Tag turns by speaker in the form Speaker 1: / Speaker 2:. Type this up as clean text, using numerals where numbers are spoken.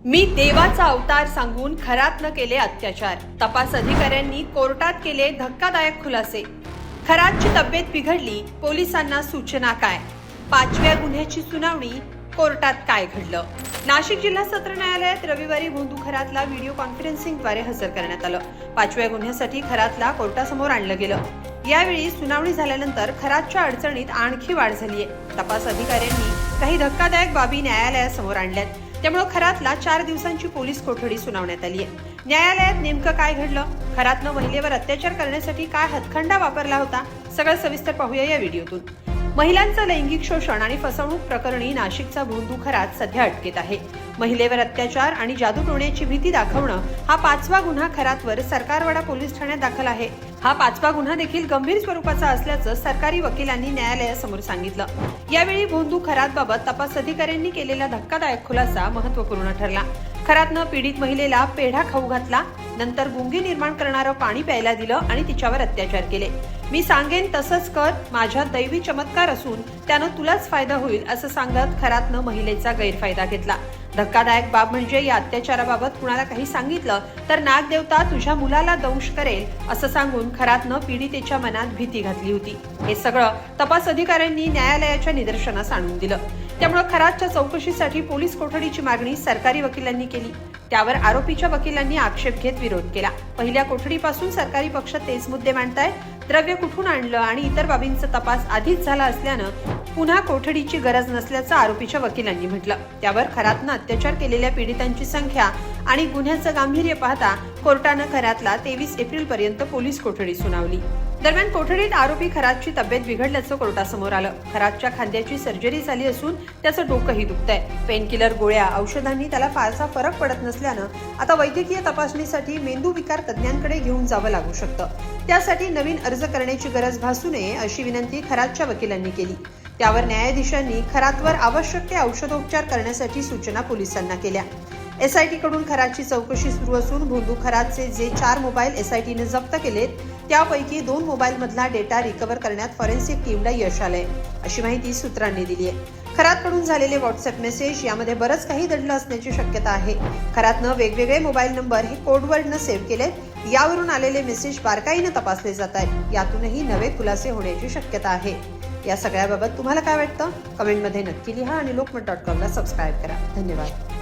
Speaker 1: मी देवाचा अवतार सांगून खरात न केले अत्याचार. तपास अधिकाऱ्यांनी कोर्टात केले धक्कादायक खुलासे. खरातची तब्येत बिघडली, पोलिसांना सूचना काय? 5व्या गुन्ह्याची सुनावणी, कोर्टात काय घडलं? नाशिक जिल्हा सत्र न्यायालयात रविवारी भोंदू खरातला व्हिडिओ कॉन्फरन्सिंगद्वारे हजर करण्यात आलं. 5व्या गुन्ह्यासाठी खरातला कोर्टासमोर आणलं गेलं. यावेळी सुनावणी झाल्यानंतर खरातच्या अडचणीत आणखी वाढ झालीय. तपास अधिकाऱ्यांनी काही धक्कादायक बाबी न्यायालयासमोर आणल्यात. त्यामुळे खरातला 4 दिवसांची पोलीस कोठडी सुनावण्यात आली आहे. न्यायालयात नेमकं काय घडलं? खरातनं महिलेवर अत्याचार करण्यासाठी काय हतखंडा वापरला होता? सगळं सविस्तर पाहूया या व्हिडिओतून. महिलांचं लैंगिक शोषण आणि फसवणूक प्रकरणी नाशिकचा भोंदू खरात सध्या अटकेत आहे. महिलेवर अत्याचार आणि जादू टोण्याची भीती दाखवणं हा 5वा गुन्हा खरातवर सरकारवाडा पोलीस ठाण्यात दाखल आहे. हा 5वा गुन्हा देखील गंभीर स्वरूपाचा असल्याचं सरकारी वकिलांनी न्यायालयासमोर सांगितलं. यावेळी भोंदू खरातबाबत तपास अधिकाऱ्यांनी केलेला धक्कादायक खुलासा महत्त्वपूर्ण ठरला. खरातनं पीडित महिलेला पेढा खाऊ घातला, नंतर गुंगी निर्माण करणारं पाणी प्यायला दिलं आणि तिच्यावर अत्याचार केले. मी सांगेन तसंच कर, माझ्यात दैवी चमत्कार असून त्यानं तुलाच फायदा होईल असं सांगत खरातनं महिलेचा गैरफायदा घेतला. धक्कादायक बाब म्हणजे या अत्याचाराबाबत कुणाला काही सांगितलं तर नागदेवता तुझ्या मुलाला दंश करेल असं सांगून खरातनं पीडितेच्या मनात भीती घातली होती. हे सगळं तपास अधिकाऱ्यांनी न्यायालयाच्या निदर्शनास आणून दिलं. त्यामुळे खरातच्या चौकशीसाठी पोलीस कोठडीची मागणी सरकारी वकिलांनी केली. त्यावर आरोपीच्या वकिलांनी आक्षेप घेत विरोध केला. पहिल्या कोठडीपासून सरकारी पक्ष तेच मुद्दे मांडताय. द्रव्य कुठून आणलं आणि इतर बाबींचा तपास आधीच झाला असल्यानं पुन्हा कोठडीची गरज नसल्याचं आरोपीच्या वकिलांनी म्हटलं. त्यावर खरातनं अत्याचार केलेल्या पीडितांची संख्या आणि गुन्ह्याचं गांभीर्य पाहता कोर्टानं खरातला 23 एप्रिल पर्यंत पोलीस कोठडी सुनावली. दरम्यान कोठडीत आरोपी खरातची तब्येत बिघडल्याचं कोर्टासमोर आलं. खरातच्या खांद्याची सर्जरी झाली असून त्याचं डोकंही दुखतंय. पेनकिलर गोळ्या औषधांनी त्याला फारसा फरक पडत नसल्यानं आता वैद्यकीय तपासणीसाठी मेंदू विकार तज्ज्ञांकडे घेऊन जावं लागू शकतं. त्यासाठी नवीन अर्ज करण्याची गरज भासू नये अशी विनंती खरातच्या वकिलांनी केली. त्यावर न्यायाधीशांनी खरातवर आवश्यक ते औषधोपचार करण्यासाठी सूचना पोलिसांना केल्या. एसआयटी कडून खरातची चौकशी सुरू असून भोंदू खरातचे जे 4 मोबाईल एसआयटीने जप्त केलेत त्यापैकी 2 मोबाईल मधला डेटा रिकव्हर करण्यात फॉरेन्सिक टीमला यश आलंय अशी माहिती सूत्रांनी दिली आहे. खरातकडून झालेले व्हॉट्सअप मेसेज यामध्ये बरंच काही दडलं असण्याची शक्यता आहे. खरातनं वेगवेगळे मोबाईल नंबर हे कोडवर्डनं सेव्ह केलेत. यावरून आलेले मेसेज बारकाईनं तपासले जात आहेत. यातूनही नवे खुलासे होण्याची शक्यता आहे. या सगळ्याबाबत तुम्हाला काय वाटतं? कमेंटमध्ये नक्की लिहा आणि lokmat.com ला सबस्क्राईब करा. धन्यवाद.